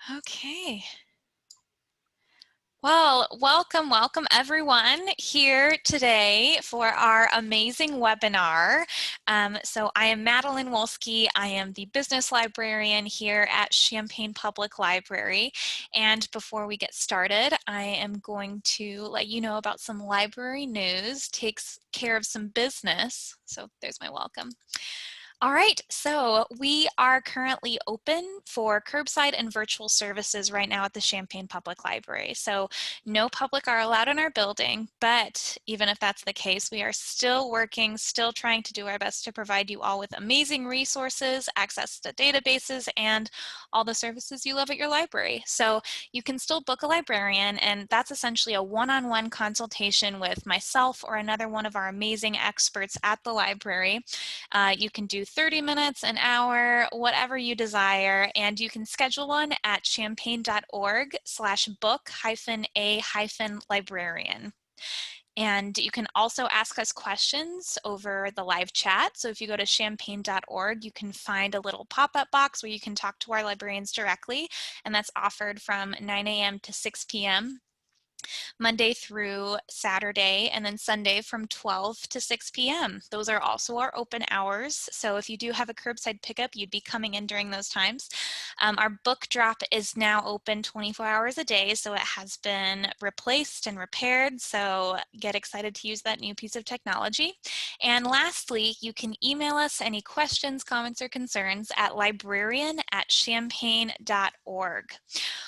Okay. Well, welcome everyone here today for our amazing webinar. So I am Madeline Wolski. I am the business librarian here at Champaign Public Library. And before we get started, I am going to let you know about some library news, takes care of some business. So there's my welcome. All right, so we are currently open for curbside and virtual services right now at the Champaign Public Library. So no public are allowed in our building, but even if that's the case, we are still working, still trying to do our best to provide you all with amazing resources, access to databases, and all the services you love at your library. So you can still book a librarian, and that's essentially a one-on-one consultation with myself or another one of our amazing experts at the library. You can do 30 minutes, an hour, whatever you desire, and you can schedule one at champaign.org/book-a-librarian. And you can also ask us questions over the live chat. So if you go to champaign.org, you can find a little pop-up box where you can talk to our librarians directly, and that's offered from 9 a.m. to 6 p.m. Monday through Saturday, and then Sunday from 12 to 6 p.m. Those are also our open hours. So if you do have a curbside pickup, you'd be coming in during those times. Our book drop is now open 24 hours a day, so it has been replaced and repaired. So get excited to use that new piece of technology. And lastly, you can email us any questions, comments, or concerns at librarian@champaign.org.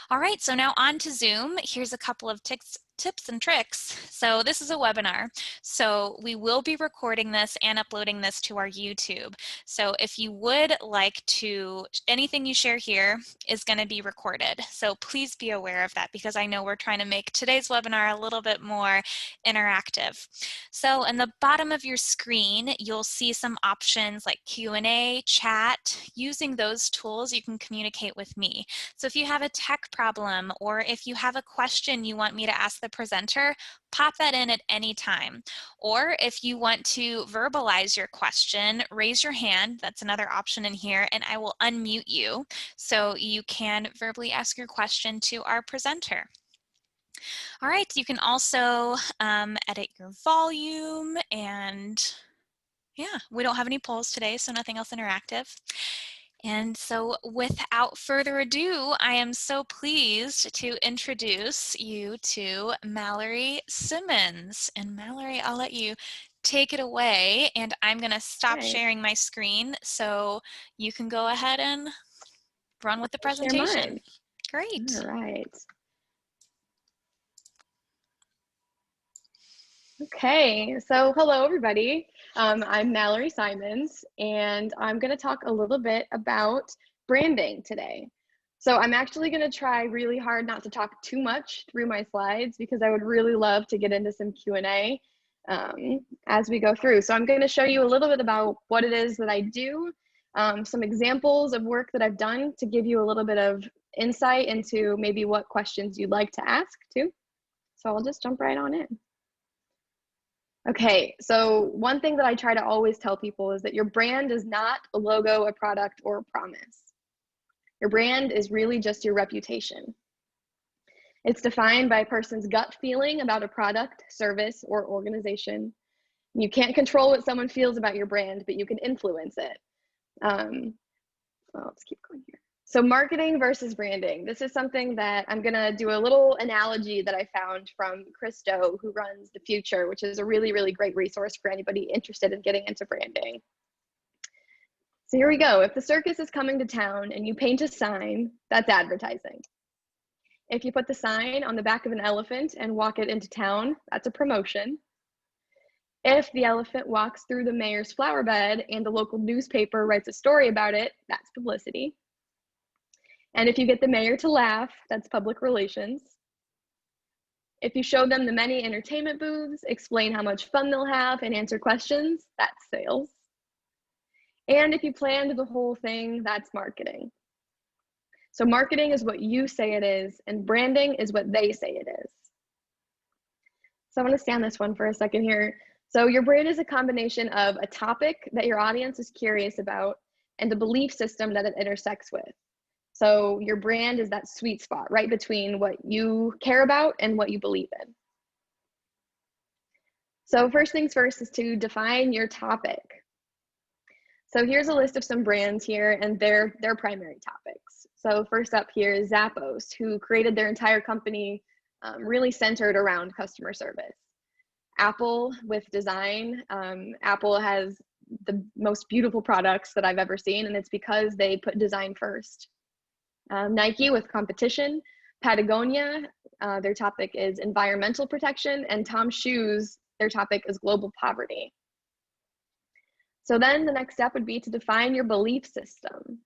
All right, so now on to Zoom. Here's a couple of tips and tricks. So this is a webinar, so we will be recording this and uploading this to our YouTube. So if you would like to, anything you share here is going to be recorded. So please be aware of that, because I know we're trying to make today's webinar a little bit more interactive. So in the bottom of your screen, you'll see some options like Q&A, chat. Using those tools, you can communicate with me. So if you have a tech problem, or if you have a question you want me to ask the presenter, pop that in at any time. Or if you want to verbalize your question, raise your hand. That's another option in here, and I will unmute you so you can verbally ask your question to our presenter. All right, you can also edit your volume, and yeah, we don't have any polls today, so nothing else interactive. And so without further ado, I am so pleased to introduce you to Mallory Simonds. And Mallory, I'll let you take it away, and I'm going to stop sharing my screen so you can go ahead and run with the presentation. Great. All right. Okay, so hello everybody. I'm Mallory Simonds, and I'm going to talk a little bit about branding today. So I'm actually going to try really hard not to talk too much through my slides, because I would really love to get into some Q&A as we go through. So I'm going to show you a little bit about what it is that I do, some examples of work that I've done to give you a little bit of insight into maybe what questions you'd like to ask too. So I'll just jump right on in. Okay, so one thing that I try to always tell people is that your brand is not a logo, a product, or a promise. Your brand is really just your reputation. It's defined by a person's gut feeling about a product, service, or organization. You can't control what someone feels about your brand, but you can influence it. Let's keep going here. So marketing versus branding. This is something that I'm going to do a little analogy that I found from Christo, who runs The Future, which is a really, really great resource for anybody interested in getting into branding. So here we go. If the circus is coming to town and you paint a sign, that's advertising. If you put the sign on the back of an elephant and walk it into town, that's a promotion. If the elephant walks through the mayor's flower bed and the local newspaper writes a story about it, that's publicity. And if you get the mayor to laugh, that's public relations. If you show them the many entertainment booths, explain how much fun they'll have, and answer questions, that's sales. And if you planned the whole thing, that's marketing. So marketing is what you say it is, and branding is what they say it is. So I want to stay on this one for a second here. So your brand is a combination of a topic that your audience is curious about and a belief system that it intersects with. So your brand is that sweet spot right between what you care about and what you believe in. So first things first is to define your topic. So here's a list of some brands here and their primary topics. So first up here is Zappos, who created their entire company really centered around customer service. Apple with design. Apple has the most beautiful products that I've ever seen, and it's because they put design first. Nike with competition. Patagonia, their topic is environmental protection, and Tom's Shoes, their topic is global poverty. So then the next step would be to define your belief system.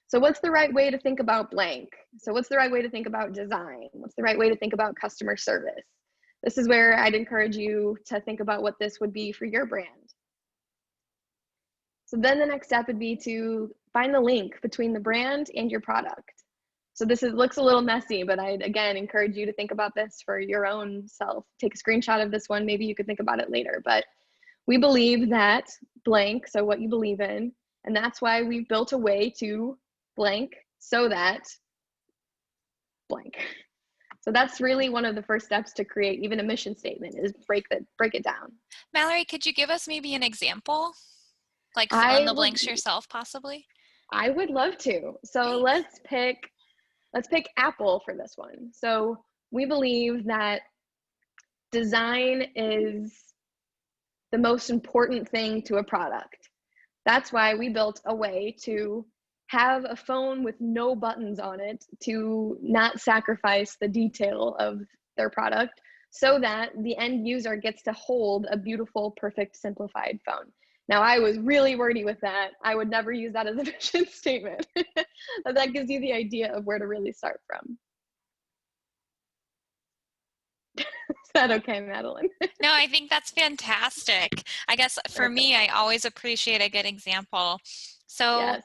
So what's the right way to think about blank? So what's the right way to think about design? What's the right way to think about customer service? This is where I'd encourage you to think about what this would be for your brand. So then the next step would be to find the link between the brand and your product. So this looks a little messy, but I'd again encourage you to think about this for your own self. Take a screenshot of this one. Maybe you could think about it later, but we believe that blank, so what you believe in, and that's why we've built a way to blank so that blank. So that's really one of the first steps to create even a mission statement is break it down. Mallory, could you give us maybe an example? Like fill in the blanks yourself, possibly? I would love to. So let's pick Apple for this one. So we believe that design is the most important thing to a product. That's why we built a way to have a phone with no buttons on it to not sacrifice the detail of their product so that the end user gets to hold a beautiful, perfect, simplified phone. Now, I was really wordy with that. I would never use that as a mission statement. But that gives you the idea of where to really start from. Is that okay, Madeline? No, I think that's fantastic. I guess for me, I always appreciate a good example. So yes.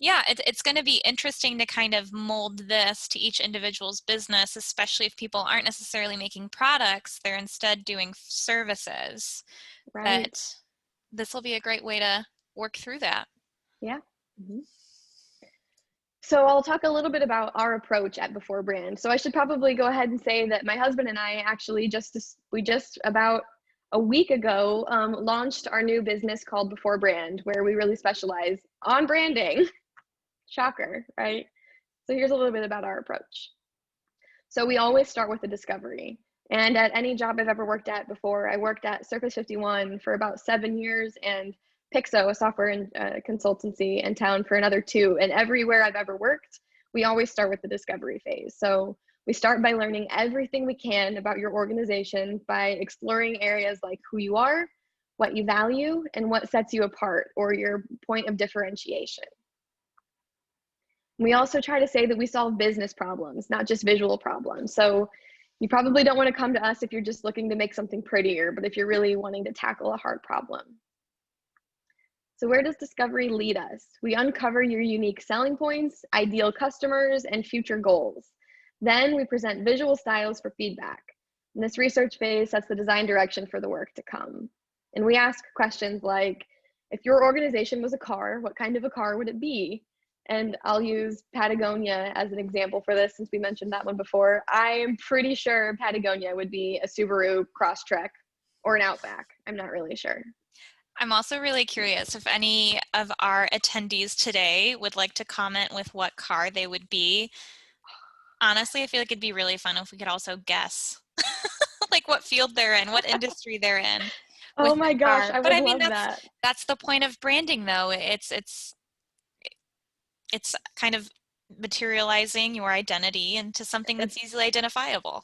Yeah, it's going to be interesting to kind of mold this to each individual's business, especially if people aren't necessarily making products, they're instead doing services. Right. But this will be a great way to work through that. Yeah. Mm-hmm. So I'll talk a little bit about our approach at Before Brand. So I should probably go ahead and say that my husband and I actually we just about a week ago launched our new business called Before Brand, where we really specialize on branding. Shocker, right? So here's a little bit about our approach. So we always start with the discovery. And at any job I've ever worked at before, I worked at Circus 51 for about 7 years and Pixo, a software and consultancy in town, for another 2. And everywhere I've ever worked, we always start with the discovery phase. So we start by learning everything we can about your organization by exploring areas like who you are, what you value, and what sets you apart or your point of differentiation. We also try to say that we solve business problems, not just visual problems. So you probably don't want to come to us if you're just looking to make something prettier, but if you're really wanting to tackle a hard problem. So where does discovery lead us? We uncover your unique selling points, ideal customers, and future goals. Then we present visual styles for feedback. And this research phase sets the design direction for the work to come. And we ask questions like, if your organization was a car, what kind of a car would it be? And I'll use Patagonia as an example for this since we mentioned that one before. I am pretty sure Patagonia would be a Subaru Crosstrek or an Outback. I'm not really sure. I'm also really curious if any of our attendees today would like to comment with what car they would be. Honestly, I feel like it'd be really fun if we could also guess like what field they're in, what industry they're in. Oh my gosh, I But would I mean, love that. that's the point of branding, though. It's kind of materializing your identity into something that's easily identifiable.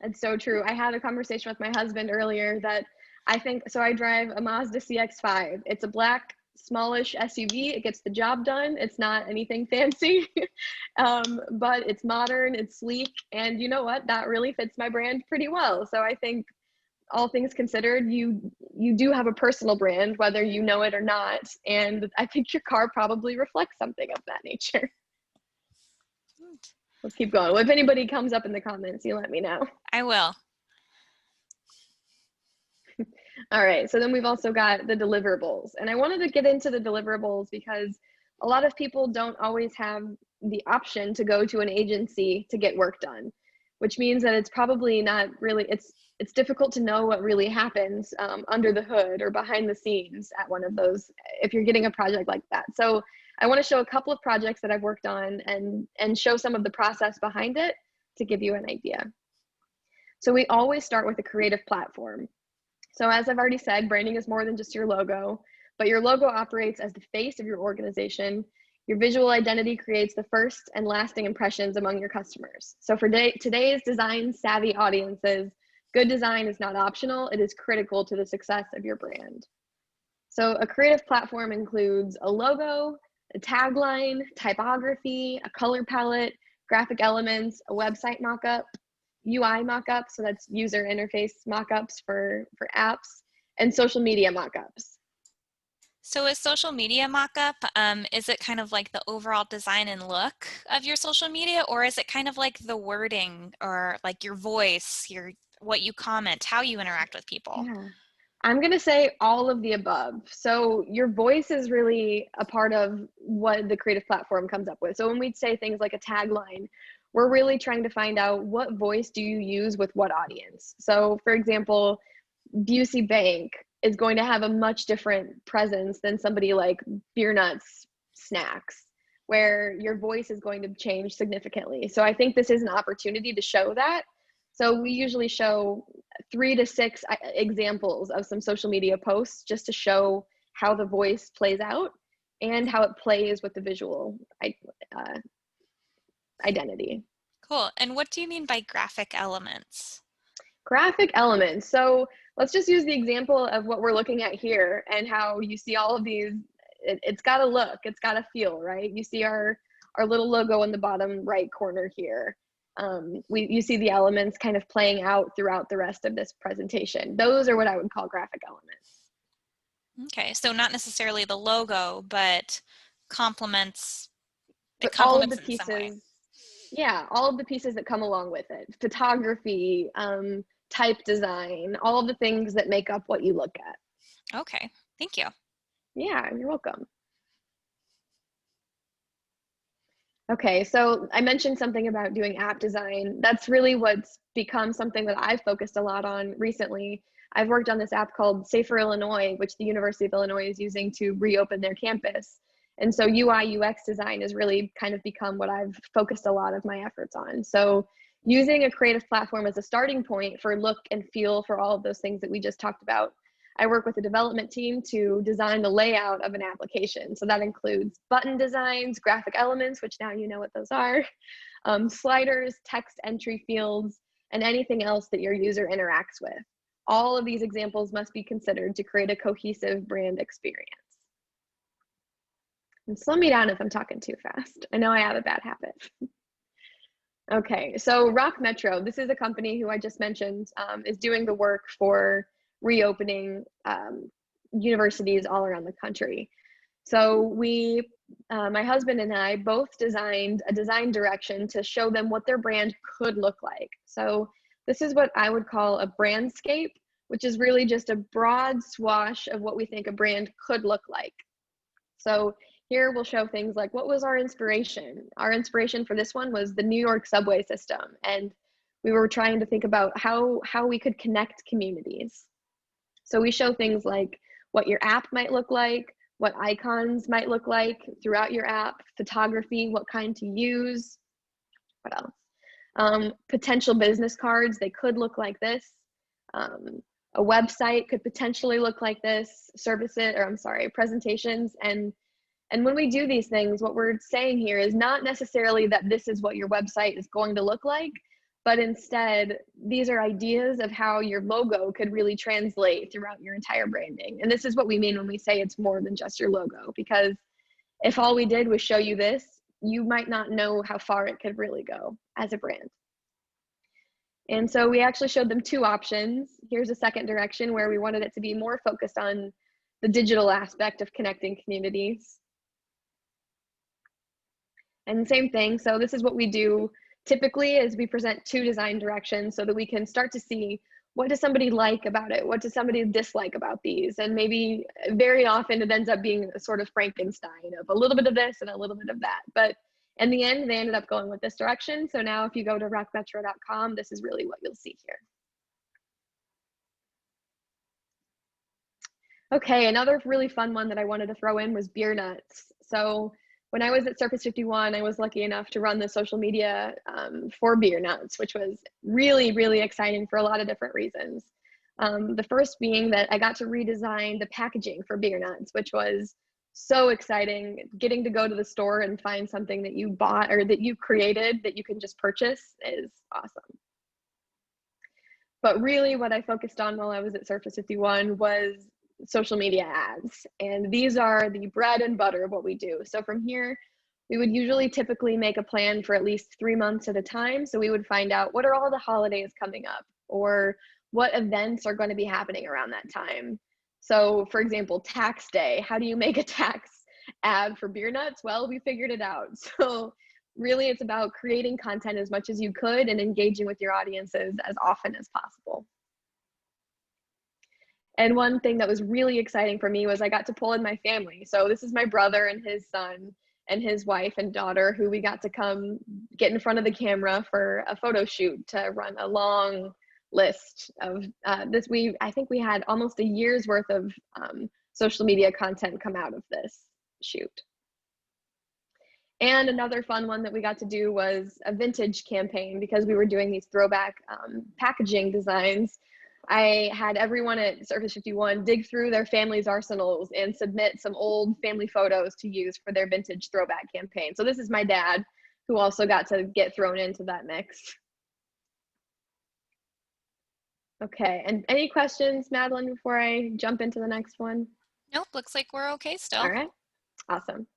It's so true. I had a conversation with my husband earlier that I think, so I drive a Mazda CX-5. It's a black, smallish SUV. It gets the job done. It's not anything fancy, but it's modern, it's sleek, and you know what? That really fits my brand pretty well. So I think all things considered, you do have a personal brand, whether you know it or not. And I think your car probably reflects something of that nature. Let's keep going. Well, if anybody comes up in the comments, you let me know. I will. All right, so then we've also got the deliverables. And I wanted to get into the deliverables because a lot of people don't always have the option to go to an agency to get work done, which means that it's probably not really, it's difficult to know what really happens under the hood or behind the scenes at one of those, if you're getting a project like that. So I want to show a couple of projects that I've worked on and show some of the process behind it to give you an idea. So we always start with a creative platform. So as I've already said, branding is more than just your logo, but your logo operates as the face of your organization. Your visual identity creates the first and lasting impressions among your customers. So for today's design-savvy audiences, good design is not optional, it is critical to the success of your brand. So a creative platform includes a logo, a tagline, typography, a color palette, graphic elements, a website mockup, UI mockup, so that's user interface mockups for apps, and social media mockups. So a social media mockup, is it kind of like the overall design and look of your social media, or is it kind of like the wording or like your voice, what you comment, how you interact with people? Yeah. I'm going to say all of the above. So your voice is really a part of what the creative platform comes up with. So when we'd say things like a tagline, we're really trying to find out what voice do you use with what audience. So for example, Busey Bank is going to have a much different presence than somebody like Beer Nuts Snacks, where your voice is going to change significantly. So I think this is an opportunity to show that. So we usually show 3 to 6 examples of some social media posts just to show how the voice plays out and how it plays with the visual identity. Cool. And what do you mean by graphic elements? Graphic elements. So let's just use the example of what we're looking at here and how you see all of these. It's got to look, it's got to feel, right? You see our little logo in the bottom right corner here. You see the elements kind of playing out throughout the rest of this presentation. Those are what I would call graphic elements. Okay, so not necessarily the logo, but complements. It But all of the complements it in some way. pieces, yeah, all of the pieces that come along with it, photography, type design, all of the things that make up what you look at. Okay, thank you. Yeah, you're welcome. Okay, so I mentioned something about doing app design. That's really what's become something that I've focused a lot on recently. I've worked on this app called Safer Illinois, which the University of Illinois is using to reopen their campus. And so UI UX design has really kind of become what I've focused a lot of my efforts on. So using a creative platform as a starting point for look and feel for all of those things that we just talked about, I work with the development team to design the layout of an application. So that includes button designs, graphic elements, which now you know what those are, sliders, text entry fields, and anything else that your user interacts with. All of these examples must be considered to create a cohesive brand experience. And slow me down if I'm talking too fast. I know I have a bad habit. Okay, so Rock Metro, this is a company who I just mentioned is doing the work for reopening universities all around the country. So my husband and I both designed a design direction to show them what their brand could look like. So this is what I would call a brandscape, which is really just a broad swash of what we think a brand could look like. So here we'll show things like, what was our inspiration? Our inspiration for this one was the New York subway system. And we were trying to think about how we could connect communities. So we show things like what your app might look like, what icons might look like throughout your app, photography, what kind to use, what else? Potential business cards, they could look like this. A website could potentially look like this, presentations. And when we do these things, what we're saying here is not necessarily that this is what your website is going to look like, but instead, these are ideas of how your logo could really translate throughout your entire branding. And this is what we mean when we say it's more than just your logo, because if all we did was show you this, you might not know how far it could really go as a brand. And so we actually showed them 2 options. Here's a second direction where we wanted it to be more focused on the digital aspect of connecting communities. And same thing, so this is what we do typically is we present 2 design directions so that we can start to see what does somebody like about it? What does somebody dislike about these? And maybe very often it ends up being a sort of Frankenstein of a little bit of this and a little bit of that. But in the end, they ended up going with this direction. So now if you go to rockmetro.com, this is really what you'll see here. Okay, another really fun one that I wanted to throw in was beer nuts. So when I was at Circus 51, I was lucky enough to run the social media for beer nuts, which was really, really exciting for a lot of different reasons. The first being that I got to redesign the packaging for beer nuts, which was so exciting. Getting to go to the store and find something that you bought or that you created that you can just purchase is awesome. But really what I focused on while I was at Circus 51 was social media ads. And these are the bread and butter of what we do. So from here, we would usually typically make a plan for at least 3 months at a time. So we would find out what are all the holidays coming up, or what events are going to be happening around that time. So for example, tax day, how do you make a tax ad for beer nuts? Well, we figured it out. So really it's about creating content as much as you could and engaging with your audiences as often as possible. And one thing that was really exciting for me was I got to pull in my family. So this is my brother and his son and his wife and daughter, who we got to come get in front of the camera for a photo shoot to run a long list of this. I think we had almost a year's worth of social media content come out of this shoot. And another fun one that we got to do was a vintage campaign, because we were doing these throwback packaging designs. I had everyone at Circus 51 dig through their family's arsenals and submit some old family photos to use for their vintage throwback campaign. So this is my dad, who also got to get thrown into that mix. Okay, and any questions, Madeline, before I jump into the next one? Nope, looks like we're okay still. All right, awesome.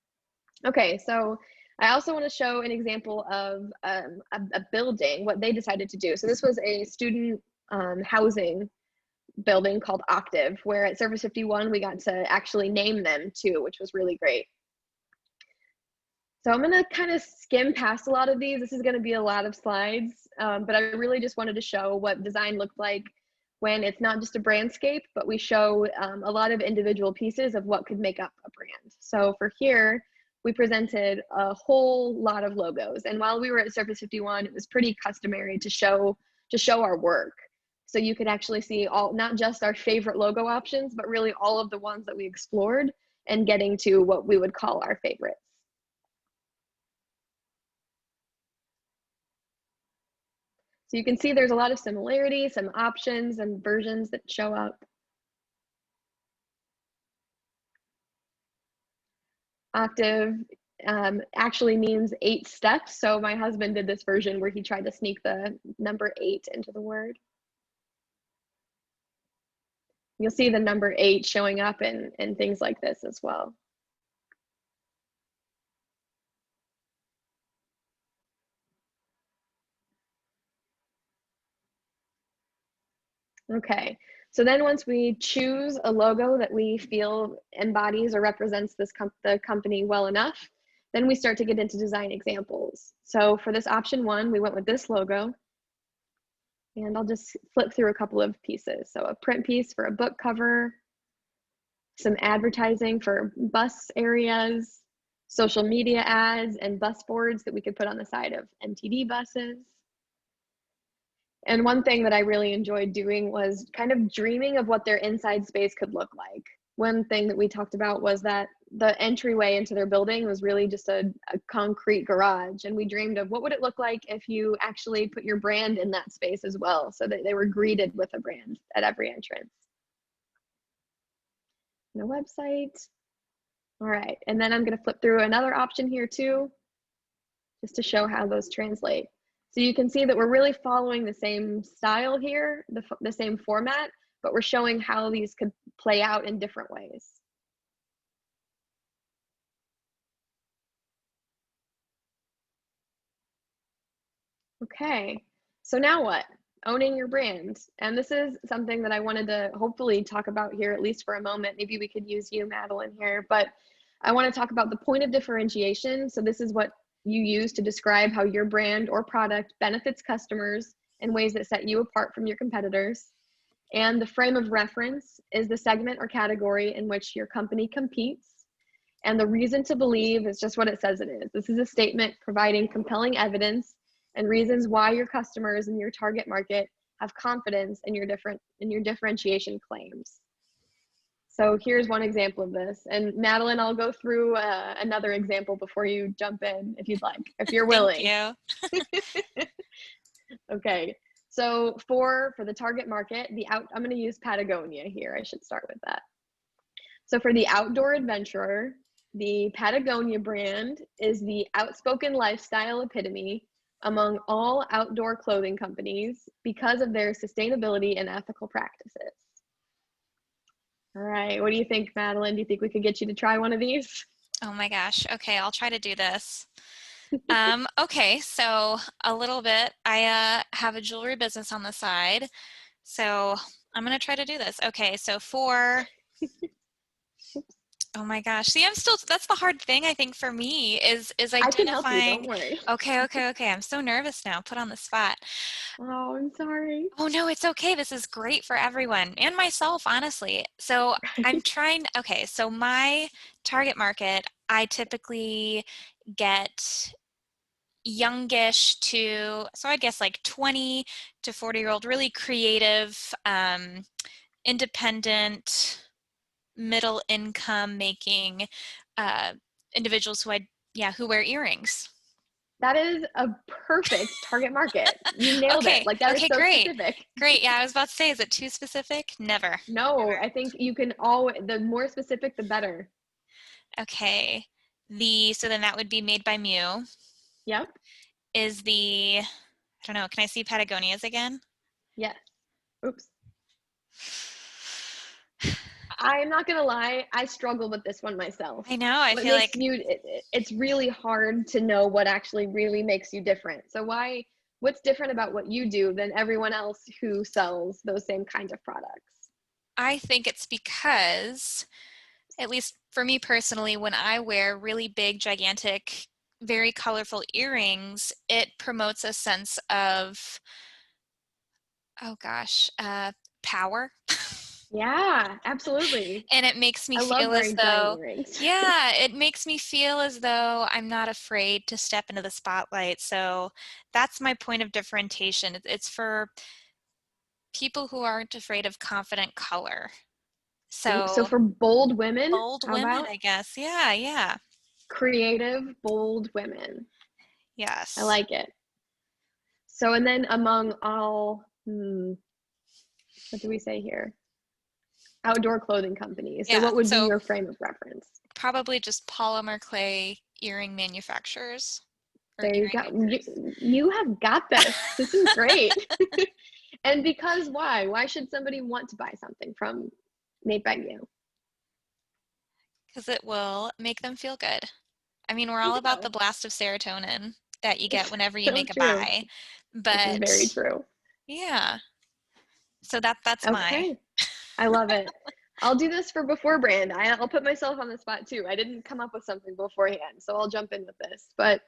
Okay, so I also want to show an example of a building, what they decided to do. So this was a student housing building called Octave, where at Service 51 we got to actually name them too, which was really great. So I'm going to kind of skim past a lot of these. This is going to be a lot of slides, but I really just wanted to show what design looked like when it's not just a brandscape, but we show a lot of individual pieces of what could make up a brand. So for here, we presented a whole lot of logos. And while we were at Surface 51, it was pretty customary to show our work. So you could actually see all, not just our favorite logo options, but really all of the ones that we explored and getting to what we would call our favorites. So you can see there's a lot of similarity, some options and versions that show up. Octave actually means 8 steps. So my husband did this version where he tried to sneak the number 8 into the word. You'll see the number 8 showing up in things like this as well. Okay, so then once we choose a logo that we feel embodies or represents the company well enough, then we start to get into design examples. So for this option 1, we went with this logo. And I'll just flip through a couple of pieces. So a print piece for a book cover, some advertising for bus areas, social media ads, and bus boards that we could put on the side of MTD buses. And one thing that I really enjoyed doing was kind of dreaming of what their inside space could look like. One thing that we talked about was that the entryway into their building was really just a concrete garage. And we dreamed of what would it look like if you actually put your brand in that space as well, so that they were greeted with a brand at every entrance. And a website. All right, and then I'm gonna flip through another option here too, just to show how those translate. So you can see that we're really following the same style here, the same format, but we're showing how these could play out in different ways. Okay, so now what? Owning your brand. And this is something that I wanted to hopefully talk about here, at least for a moment. Maybe we could use you, Madeline, here, but I want to talk about the point of differentiation. So this is what you use to describe how your brand or product benefits customers in ways that set you apart from your competitors. And the frame of reference is the segment or category in which your company competes. And the reason to believe is just what it says it is. This is a statement providing compelling evidence and reasons why your customers in your target market have confidence in your differentiation claims. So here's one example of this. And Madeline, I'll go through another example before you jump in, if you'd like, if you're willing. Thank you. Okay. So for the target market, I'm going to use Patagonia here. I should start with that. So for the outdoor adventurer, the Patagonia brand is the outspoken lifestyle epitome among all outdoor clothing companies because of their sustainability and ethical practices. All right, what do you think, Madeline? Do you think we could get you to try one of these? Oh my gosh. Okay, I'll try to do this. Okay, so a little bit. I have a jewelry business on the side, so I'm gonna try to do this. Okay, so oh my gosh. See, that's the hard thing I think for me is I can help you, don't identifying. worry. Okay. I'm so nervous now, put on the spot. Oh, I'm sorry. Oh no, it's okay. This is great for everyone and myself, honestly. So I'm trying, okay, so my target market, I typically get youngish to, so I guess like 20 to 40-year-old, really creative, independent, middle income making individuals who wear earrings. That is a perfect target market. You nailed it. Okay, Like, that is okay, so great. specific. Great. Yeah, I was about to say, is it too specific? Never. No, I think you can the more specific, the better. Okay. So then that would be Made by Mew. Yep. I don't know, can I see Patagonia's again? Yes. Oops. I'm not gonna lie, I struggle with this one myself. I know, I What feel makes like, you, it's really hard to know what actually really makes you different. So what's different about what you do than everyone else who sells those same kinds of products? I think it's because, at least for me personally, when I wear really big, gigantic, very colorful earrings, it promotes a sense of, oh gosh, power. Yeah, absolutely. And it makes me I love feel as wearing giant though, earrings. yeah, it makes me feel as though I'm not afraid to step into the spotlight. So that's my point of differentiation. It's for people who aren't afraid of confident color. Ooh, so So for bold women, bold how women, about I guess. Yeah. creative, bold women? I Yes. like it. So, and then among all, what do we say here? Outdoor clothing companies. So Yeah. what would be So your frame of reference? probably just polymer clay earring manufacturers or There you earring go. makers. You have got this. This is great. And because why? Why should somebody want to buy something from Made by You? Because it will make them feel good. I mean, we're There all you about the go. blast of serotonin that you get It's whenever you so make a true. buy. This is very But true. yeah, so that's my, Okay. I love it. I'll do this for before brand. I'll put myself on the spot too. I didn't come up with something beforehand, so I'll jump in with this. But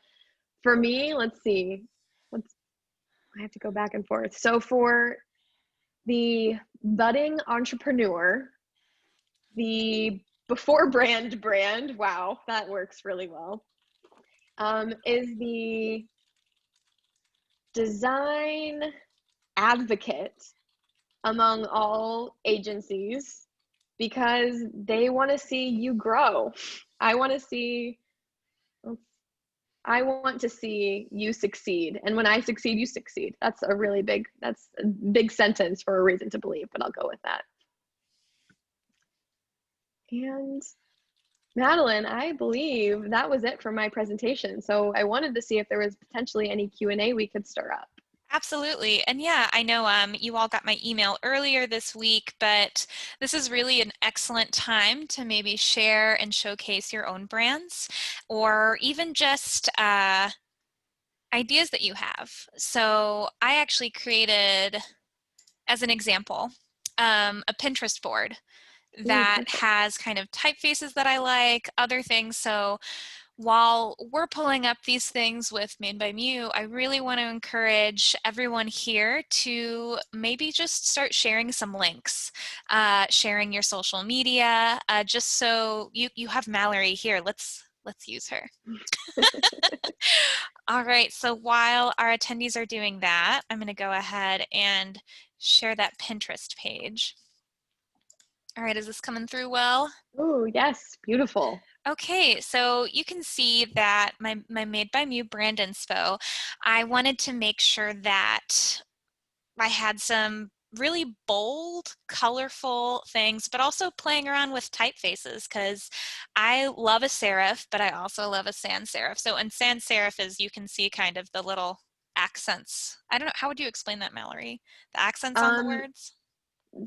for me, let's see. I have to go back and forth. So for the budding entrepreneur, the before brand, wow, that works really well, is the design advocate among all agencies because they want to see you grow. I want to see I want to see you succeed. And when I succeed, you succeed. That's a big sentence for a reason to believe, but I'll go with that. And Madeline, I believe that was it for my presentation. So I wanted to see if there was potentially any Q&A we could stir up. absolutely. And yeah, I know you all got my email earlier this week, but this is really an excellent time to maybe share and showcase your own brands or even just ideas that you have. So I actually created, as an example, a Pinterest board Ooh, that perfect. has kind of typefaces that I like, other things. So while we're pulling up these things with Made by Mew, I really want to encourage everyone here to maybe just start sharing some links, sharing your social media, just so you have Mallory here. Let's use her. All right, so while our attendees are doing that, I'm going to go ahead and share that Pinterest page. All right, is this coming through well? Oh, yes, beautiful. Okay, so you can see that my Made by Mew brand inspo, I wanted to make sure that I had some really bold, colorful things, but also playing around with typefaces because I love a serif, but I also love a sans serif. So in sans serif is, you can see kind of the little accents. I don't know, how would you explain that, Mallory? The accents on the Um, words?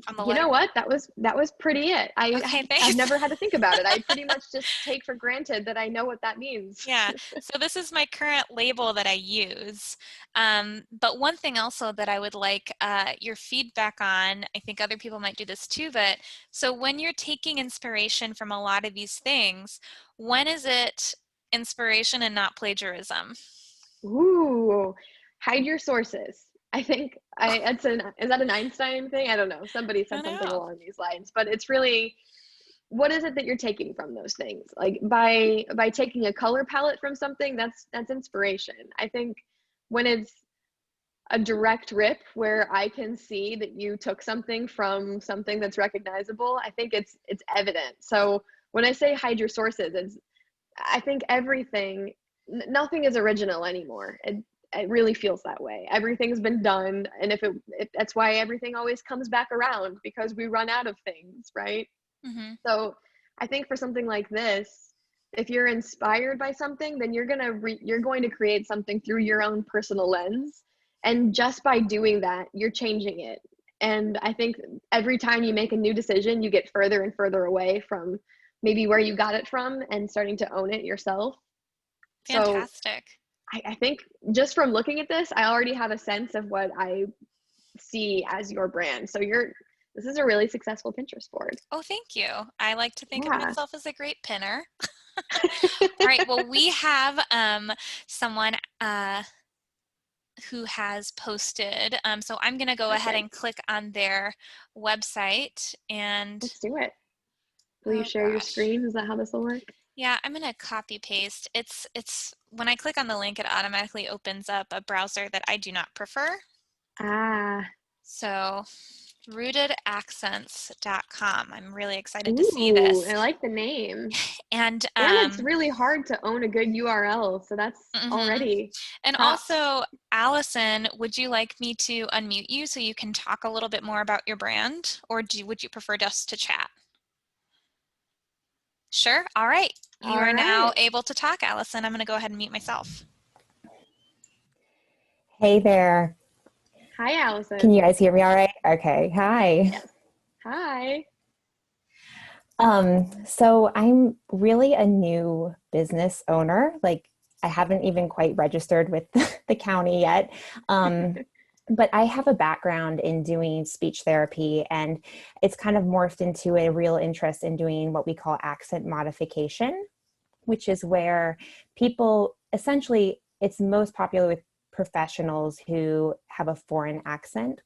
On the you know letter? what? That was pretty it. Okay, I've thanks. never had to think about it. I pretty much just take for granted that I know what that means. Yeah, so this is my current label that I use. But one thing also that I would like your feedback on, I think other people might do this too, but so when you're taking inspiration from a lot of these things, when is it inspiration and not plagiarism? Ooh, hide your sources. I think is that an Einstein thing? I don't know. Somebody I said don't something know. along these lines, but it's really, what is it that you're taking from those things? Like by taking a color palette from something, that's inspiration. I think when it's a direct rip where I can see that you took something from something that's recognizable, I think it's evident. So when I say hide your sources, it's, I think everything, nothing is original anymore. It really feels that way. Everything's been done, and if that's why everything always comes back around, because we run out of things, right? Mm-hmm. So I think for something like this, if you're inspired by something, then you're going to create something through your own personal lens, and just by doing that, you're changing it. And I think every time you make a new decision, you get further and further away from maybe where you got it from and starting to own it yourself. So Fantastic. I think just from looking at this, I already have a sense of what I see as your brand. So this is a really successful Pinterest board. Oh, thank you. I like to think of Yeah. myself as a great pinner. All right, well, we have someone who has posted. So I'm going to go ahead and Perfect. click on their website and, Let's do it. Will you oh share your gosh. screen? Is that how this will work? Yeah, I'm going to copy paste. It's when I click on the link, it automatically opens up a browser that I do not prefer. Ah, So rootedaccents.com. I'm really excited to see ooh, this. I like the name. And And it's really hard to own a good URL, so that's mhm. already And props. also, Allison, would you like me to unmute you so you can talk a little bit more about your brand, or would you prefer just to chat? Sure. All right. You All are now right. able to talk, Allison. I'm going to go ahead and mute myself. Hey there. Hi, Can Allison. you guys hear me all right? Okay. Hi. Yes. Hi. So I'm really a new business owner. Like I haven't even quite registered with the county yet. But I have a background in doing speech therapy, and it's kind of morphed into a real interest in doing what we call accent modification, which is where people essentially, it's most popular with professionals who have a foreign accent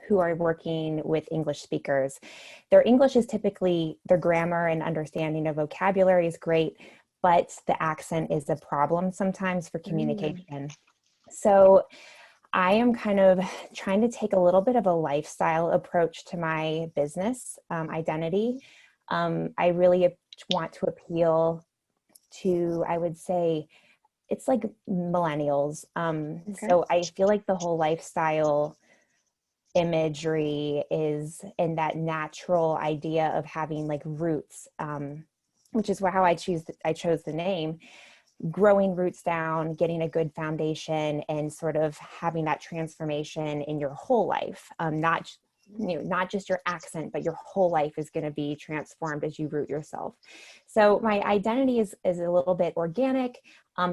who are working with English speakers. Their English is typically, their grammar and understanding of vocabulary is great, but the accent is a problem sometimes for Mm, communication. So I am kind of trying to take a little bit of a lifestyle approach to my business identity. I really want to appeal to, I would say, it's like millennials. okay. So I feel like the whole lifestyle imagery is in that natural idea of having like roots, which is how I chose the name, growing roots down, getting a good foundation, and sort of having that transformation in your whole life. Not just your accent, but your whole life is going to be transformed as you root yourself. So my identity is a little bit organic,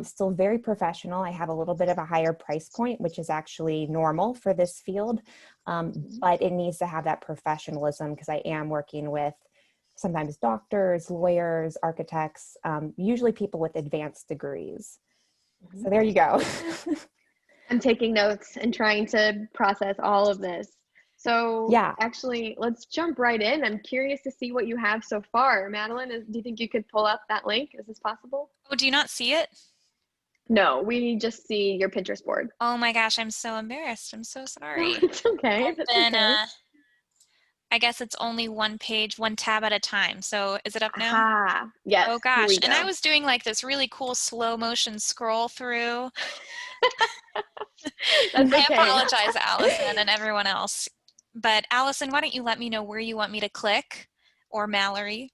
still very professional. I have a little bit of a higher price point, which is actually normal for this field, Mhm. but it needs to have that professionalism because I am working with sometimes doctors, lawyers, architects, usually people with advanced degrees. So there you go. I'm taking notes and trying to process all of this. So Yeah. actually, let's jump right in. I'm curious to see what you have so far. Madeline, do you think you could pull up that link? Is this possible? Oh, do you not see it? No, we just see your Pinterest board. Oh my gosh, I'm so embarrassed. I'm so sorry. No, it's okay. I've That's been, okay. I guess it's only one page, one tab at a time. So is it up now? Aha. Yes, Oh here gosh. we And I go. was doing like this really cool slow motion scroll through. That's I okay. apologize, Allison, and everyone else. But Allison, why don't you let me know where you want me to click, or Mallory?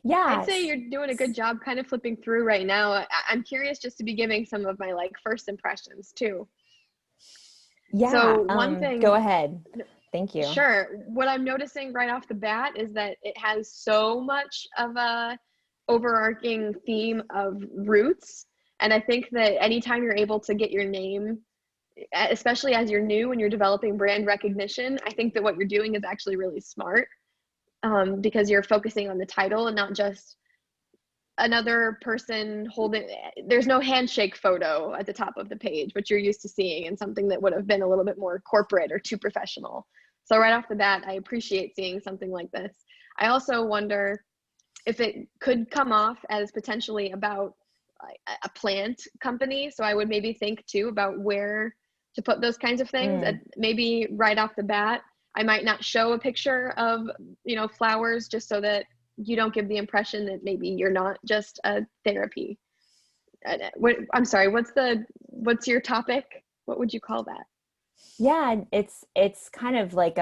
Yeah. I'd say you're doing a good job kind of flipping through right now. I'm curious just to be giving some of my like first impressions too. Yeah. So one thing. Go ahead. Thank you. Sure. What I'm noticing right off the bat is that it has so much of a overarching theme of roots. And I think that anytime you're able to get your name, especially as you're new and you're developing brand recognition, I think that what you're doing is actually really smart, because you're focusing on the title and not just another person holding. There's no handshake photo at the top of the page, which you're used to seeing, and something that would have been a little bit more corporate or too professional. So right off the bat, I appreciate seeing something like this. I also wonder if it could come off as potentially about a plant company. So I would maybe think too about where to put those kinds of things. And maybe right off the bat, I might not show a picture of, flowers, just so that you don't give the impression that maybe you're not just a therapy. I'm sorry, what's your topic? What would you call that? Yeah, it's kind of like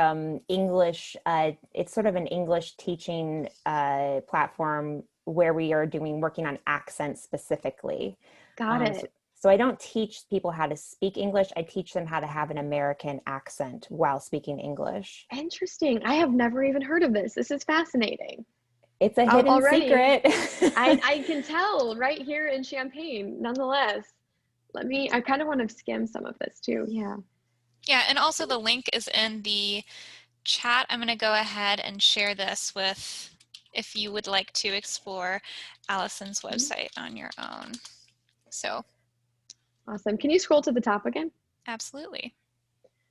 English. It's sort of an English teaching platform where we are working on accents specifically. Got it. So I don't teach people how to speak English. I teach them how to have an American accent while speaking English. Interesting. I have never even heard of this. This is fascinating. It's a hidden Already, secret. I can tell right here in Champaign. Nonetheless, I kind of want to skim some of this too. Yeah. Yeah, and also the link is in the chat. I'm going to go ahead and share this with, if you would like to explore Allison's website on your own. So. Awesome. Can you scroll to the top again? Absolutely.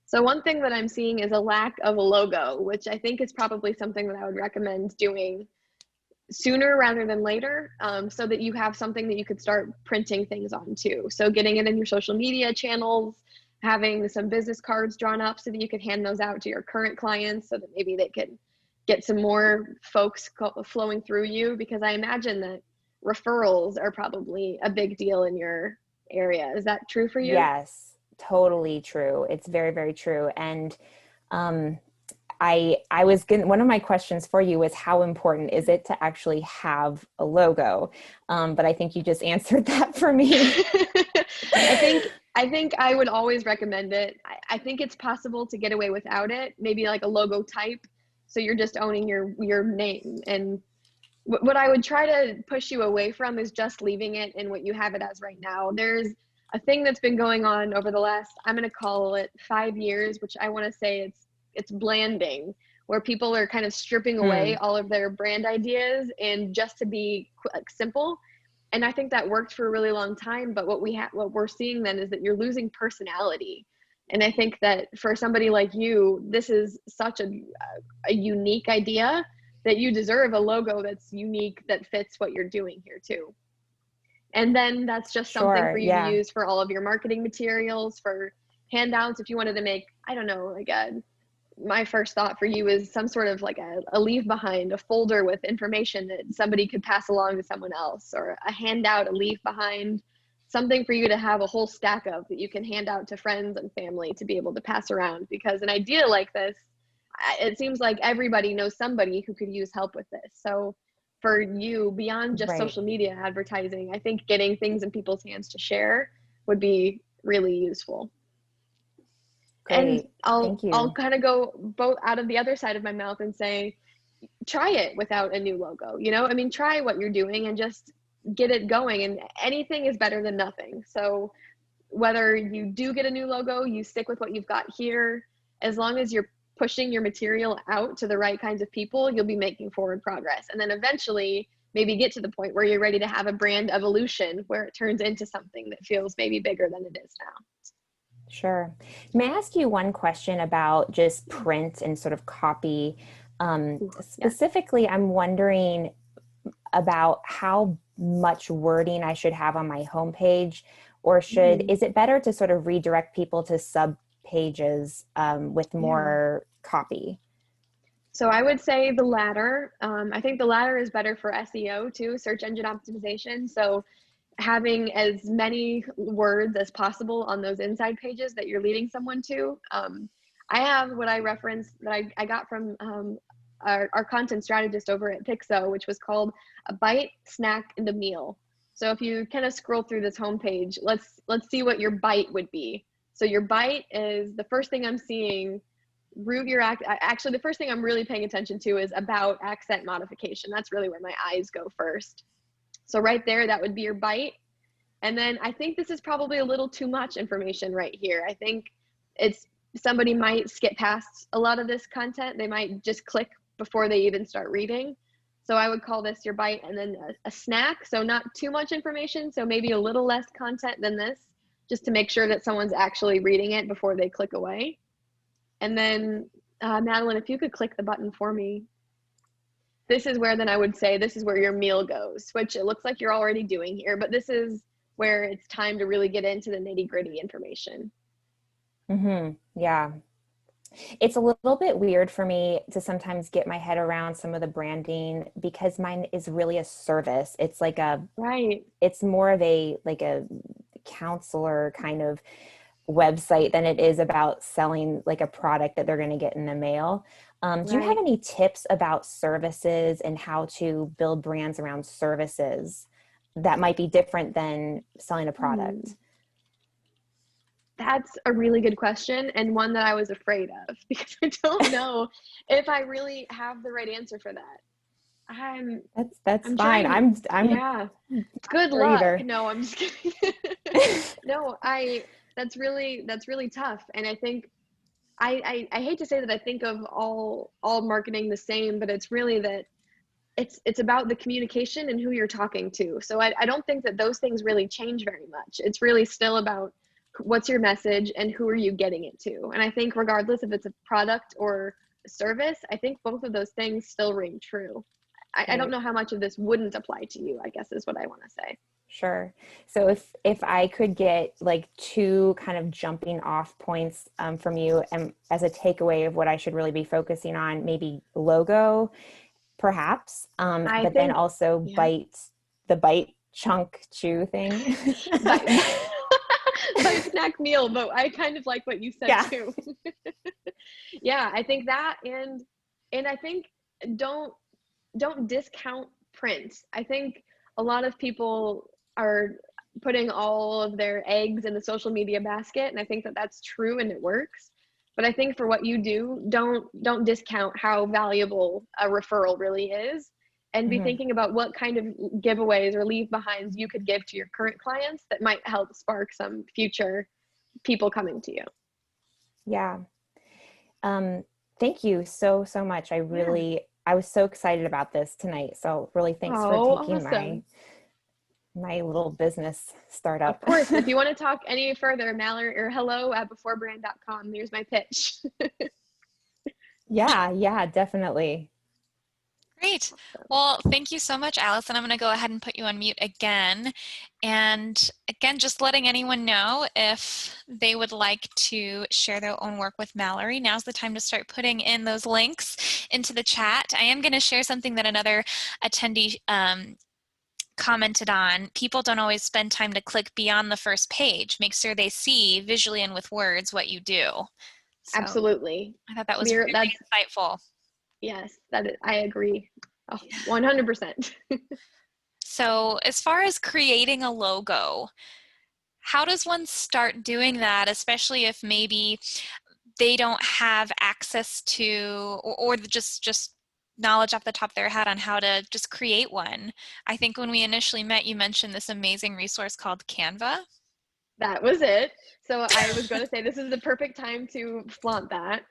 So one thing that I'm seeing is a lack of a logo, which I think is probably something that I would recommend doing sooner rather than later, so that you have something that you could start printing things on too. So getting it in your social media channels, having some business cards drawn up so that you could hand those out to your current clients, so that maybe they could get some more folks flowing through you, because I imagine that referrals are probably a big deal in your area. Is that true for you? Yes, totally true. It's very, very true. And I was one of my questions for you was, how important is it to actually have a logo? But I think you just answered that for me. I think I would always recommend it. I think it's possible to get away without it. Maybe like a logo type, so you're just owning your name. And what I would try to push you away from is just leaving it in what you have it as right now. There's a thing that's been going on over the last, I'm going to call it 5 years, which I want to say it's blanding, where people are kind of stripping away all of their brand ideas and just to be simple. And I think that worked for a really long time. But what we're seeing then is that you're losing personality. And I think that for somebody like you, this is such a unique idea that you deserve a logo that's unique, that fits what you're doing here too. And then that's just something for you to use for all of your marketing materials, for handouts. If you wanted to make, I don't know, like my first thought for you is some sort of like a leave behind, a folder with information that somebody could pass along to someone else, or a handout, a leave behind, something for you to have a whole stack of that you can hand out to friends and family to be able to pass around. Because an idea like this, it seems like everybody knows somebody who could use help with this. So for you, beyond just social media advertising, I think getting things in people's hands to share would be really useful. Great. And I'll kind of go both out of the other side of my mouth and say, try it without a new logo. I mean, try what you're doing and just get it going, and anything is better than nothing. So whether you do get a new logo, you stick with what you've got here, as long as you're pushing your material out to the right kinds of people, you'll be making forward progress. And then eventually maybe get to the point where you're ready to have a brand evolution where it turns into something that feels maybe bigger than it is now. Sure. May I ask you one question about just print and sort of copy? Specifically, I'm wondering about how much wording I should have on my homepage, or is it better to sort of redirect people to sub pages with more copy? So I would say the latter. I think the latter is better for SEO too, search engine optimization. So having as many words as possible on those inside pages that you're leading someone to. I have what I referenced that I got from our content strategist over at Pixo, which was called a bite, snack, and a meal. So if you kind of scroll through this homepage, let's see what your bite would be. So your bite is the first thing I'm seeing. Actually, the first thing I'm really paying attention to is about accent modification. That's really where my eyes go first. So right there, that would be your bite. And then I think this is probably a little too much information right here. I think somebody might skip past a lot of this content. They might just click before they even start reading. So I would call this your bite, and then a snack. So not too much information. So maybe a little less content than this, just to make sure that someone's actually reading it before they click away. And then Madeline, if you could click the button for me. This is where then I would say this is where your meal goes, which it looks like you're already doing here, but this is where it's time to really get into the nitty-gritty information. Yeah. It's a little bit weird for me to sometimes get my head around some of the branding because mine is really a service. It's like it's more of a counselor kind of website than it is about selling like a product that they're going to get in the mail. Do you have any tips about services and how to build brands around services that might be different than selling a product? That's a really good question, and one that I was afraid of because I don't know if I really have the right answer for that. That's fine. I'm Good luck. Either. No, I'm just kidding. No, that's really tough, and I think I hate to say that I think of all marketing the same, but it's really that it's about the communication and who you're talking to. So I don't think that those things really change very much. It's really still about what's your message and who are you getting it to. And I think regardless if it's a product or a service, I think both of those things still ring true. I don't know how much of this wouldn't apply to you, I guess is what I want to say. Sure. So if I could get like two kind of jumping off points from you and as a takeaway of what I should really be focusing on, maybe logo, perhaps, then also the bite chunk chew thing. Bite snack meal, but I kind of like what you said too. Yeah, I think that and I think don't discount print. I think a lot of people are putting all of their eggs in the social media basket, and I think that that's true and it works. But I think for what you do, don't discount how valuable a referral really is, and be thinking about what kind of giveaways or leave behinds you could give to your current clients that might help spark some future people coming to you. Yeah. Thank you so much. I was so excited about this tonight. So really thanks for taking my little business startup. Of course. If you want to talk any further, Mallory or hello@beforebrand.com. Here's my pitch. Yeah, definitely. Great. Well, thank you so much, Allison. I'm going to go ahead and put you on mute again. And again, just letting anyone know if they would like to share their own work with Mallory, now's the time to start putting in those links into the chat. I am going to share something that another attendee commented on. People don't always spend time to click beyond the first page. Make sure they see visually and with words what you do. So absolutely. I thought that was really insightful. Yes, I agree. 100%. So as far as creating a logo, how does one start doing that, especially if maybe they don't have access to or just knowledge off the top of their head on how to just create one? I think when we initially met, you mentioned this amazing resource called Canva. That was it. So I was going to say this is the perfect time to flaunt that.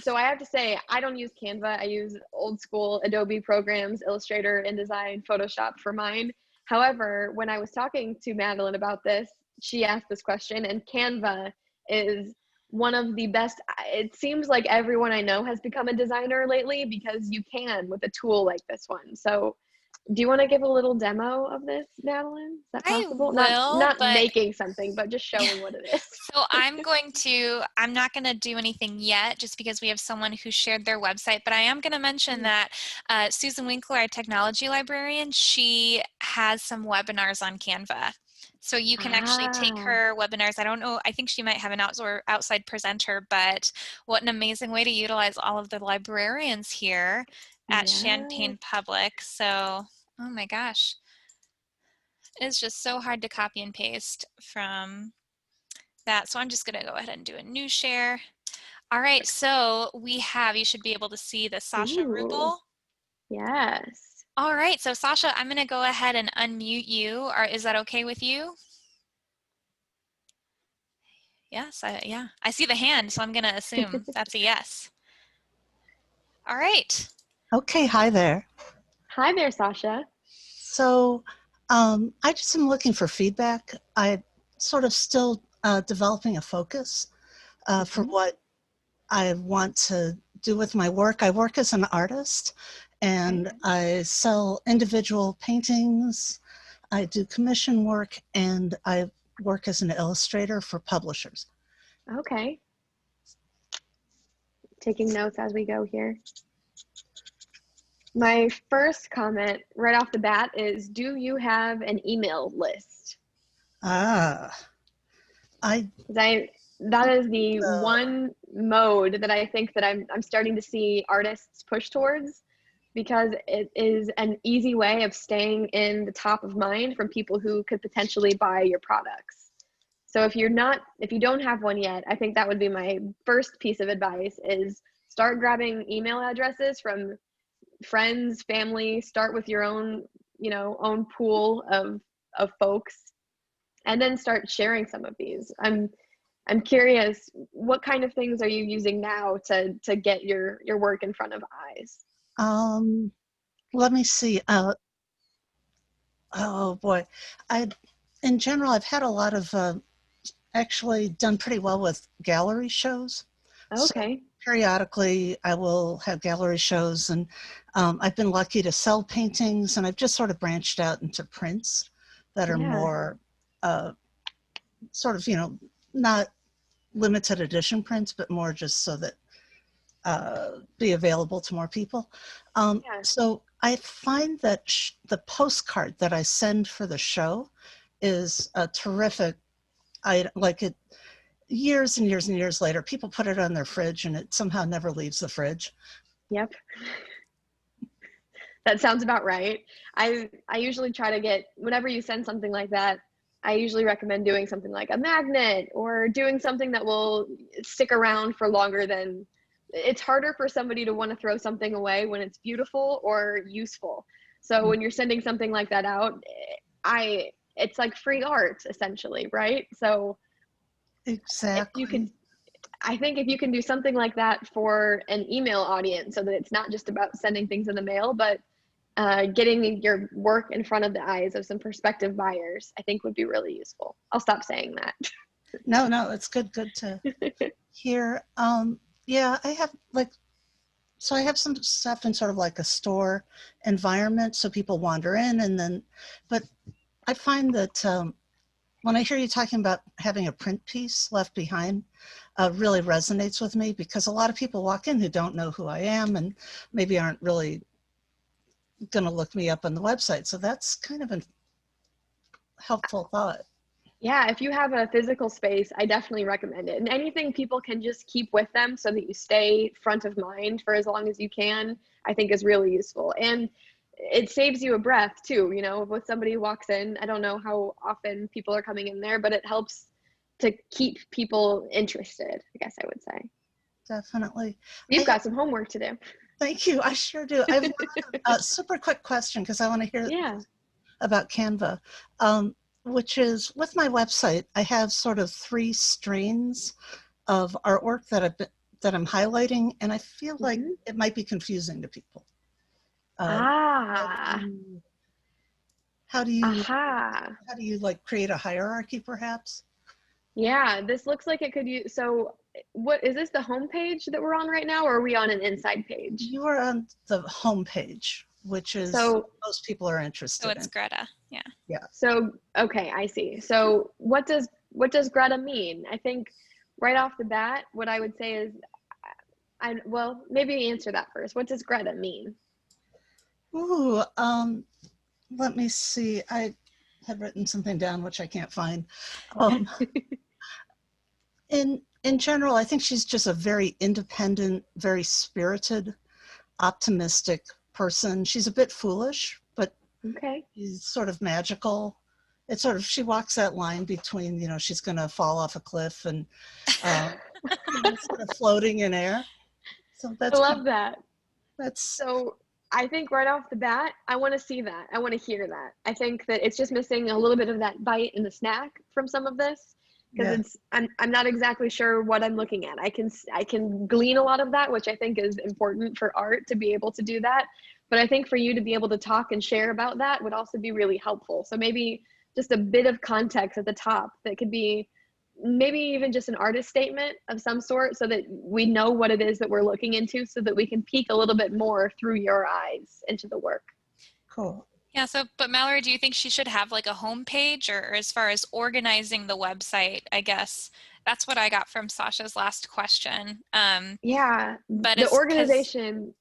So I have to say I don't use Canva. I use old school Adobe programs, Illustrator, InDesign, Photoshop for mine. However, when I was talking to Madeline about this, she asked this question, and Canva is one of the best. It seems like everyone I know has become a designer lately because you can with a tool like this one. So do you want to give a little demo of this, Madeline? Is that I possible? will, Not but making something, but just showing what it is. so I'm not going to do anything yet just because we have someone who shared their website, but I am going to mention that Susan Winkler, our technology librarian, she has some webinars on Canva. So you can actually take Ah, her webinars. I don't know, I think she might have an outside presenter, but what an amazing way to utilize all of the librarians here at yeah. Champaign Public. So, oh my gosh. It's just so hard to copy and paste from that. So I'm just going to go ahead and do a new share. All right, so you should be able to see the Sasha Ooh, Rubel. yes. All right, so Sasha, I'm going to go ahead and unmute you. Or is that okay with you? Yes, yeah. I see the hand, so I'm going to assume that's a yes. All right. Okay, hi there. Hi there, Sasha. So I just am looking for feedback. I'm sort of still developing a focus for what I want to do with my work. I work as an artist and I sell individual paintings. I do commission work and I work as an illustrator for publishers. Okay. Taking notes as we go here. My first comment right off the bat is, do you have an email list? Ah, That is the one mode that I think that I'm starting to see artists push towards, because it is an easy way of staying in the top of mind from people who could potentially buy your products. So if you don't have one yet, I think that would be my first piece of advice, is start grabbing email addresses from friends, family, start with your own, own pool of folks, and then start sharing some of these. I'm curious, what kind of things are you using now to get your work in front of eyes? let me see. Oh boy, in general, I've had a lot of actually done pretty well with gallery shows. So Okay. periodically I will have gallery shows, and I've been lucky to sell paintings, and I've just sort of branched out into prints that are Yeah. more sort of, not limited edition prints, but more just so that be available to more people. Yeah. So I find that the postcard that I send for the show is a terrific. I like it. Years and years and years later, people put it on their fridge, and it somehow never leaves the fridge. Yep. That sounds about right. I usually try to get, whenever you send something like that, I usually recommend doing something like a magnet, or doing something that will stick around for longer than, it's harder for somebody to want to throw something away when it's beautiful or useful. So when you're sending something like that out, it's like free art essentially, right? So if you Exactly. can, I think if you can do something like that for an email audience, so that it's not just about sending things in the mail, but getting your work in front of the eyes of some prospective buyers, I think would be really useful. I'll stop saying that. No, it's good to hear. Yeah, I have so I have some stuff in sort of like a store environment, so people wander in, and then, but I find that when I hear you talking about having a print piece left behind, really resonates with me, because a lot of people walk in who don't know who I am and maybe aren't really going to look me up on the website. So that's kind of a helpful thought. Yeah, if you have a physical space, I definitely recommend it. And anything people can just keep with them so that you stay front of mind for as long as you can, I think is really useful. And it saves you a breath too, if somebody walks in, I don't know how often people are coming in there, but it helps to keep people interested, I guess I would say. Definitely. You've got some homework to do. Thank you. I sure do. I have a super quick question, because I want to hear Yeah. about Canva. which is with my website, I have sort of 3 strains of artwork that I'm highlighting, and I feel like Mhm. it might be confusing to people. Ah, How do you aha. how do you like create a hierarchy perhaps? Yeah, this looks like it could use, so what is this, the home page that we're on right now, or are we on an inside page? You are on the home page, which is So, most people are So interested it's in. Greta. Yeah. Yeah. so okay, I see. So what does Greta mean? I think right off the bat, what I would say is, well, maybe answer that first. What does Greta mean? Ooh, let me see. I had written something down which I can't find. Um, in general, I think she's just a very independent, very spirited, optimistic person. She's a bit foolish, but Okay. she's sort of magical. It's sort of, she walks that line between, you know, she's going to fall off a cliff and sort of floating in air. So I that's kind love of, that. that's So I think right off the bat, I want to see that. I want to hear that. I think that it's just missing a little bit of that bite in the snack from some of this, because yeah, I'm not exactly sure what I'm looking at. I can glean a lot of that, which I think is important for art to be able to do that. But I think for you to be able to talk and share about that would also be really helpful. So maybe just a bit of context at the top that could be maybe even just an artist statement of some sort, so that we know what it is that we're looking into, so that we can peek a little bit more through your eyes into the work. cool. Yeah, so, but Mallory, do you think she should have like a home page, or as far as organizing the website, I guess that's what I got from Sasha's last question. Yeah, But the it's because, organization,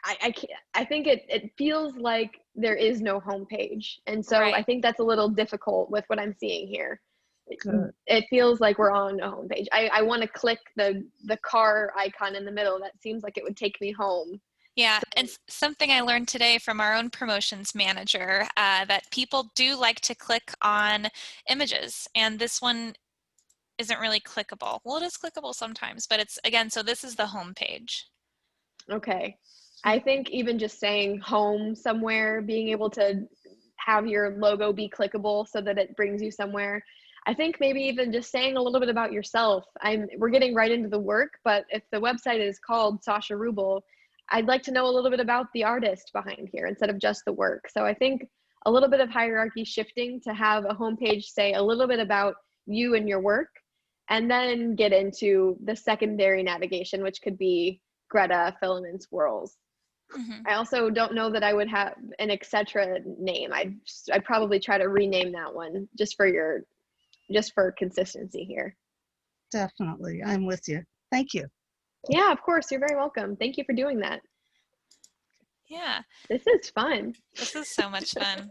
I think it feels like there is no homepage, and so I right. think that's a little difficult with what I'm seeing here. Good. It feels like we're on a homepage. I want to click the car icon in the middle. That seems like it would take me home. Yeah, So, and something I learned today from our own promotions manager, that people do like to click on images, and this one isn't really clickable. Well, it is clickable sometimes, but it's, again, so this is the home page. okay. I think even just saying home somewhere, being able to have your logo be clickable so that it brings you somewhere. I think maybe even just saying a little bit about yourself. We're getting right into the work, but if the website is called Sasha Rubel, I'd like to know a little bit about the artist behind here instead of just the work. So I think a little bit of hierarchy shifting to have a homepage say a little bit about you and your work, and then get into the secondary navigation, which could be Greta Filaments Whirls. Mhm. I also don't know that I would have an etc. name. I'd probably try to rename that one just for consistency here. Definitely. I'm with you. Thank you. Yeah, of course. You're very welcome. Thank you for doing that. Yeah, This is fun. this is so much fun.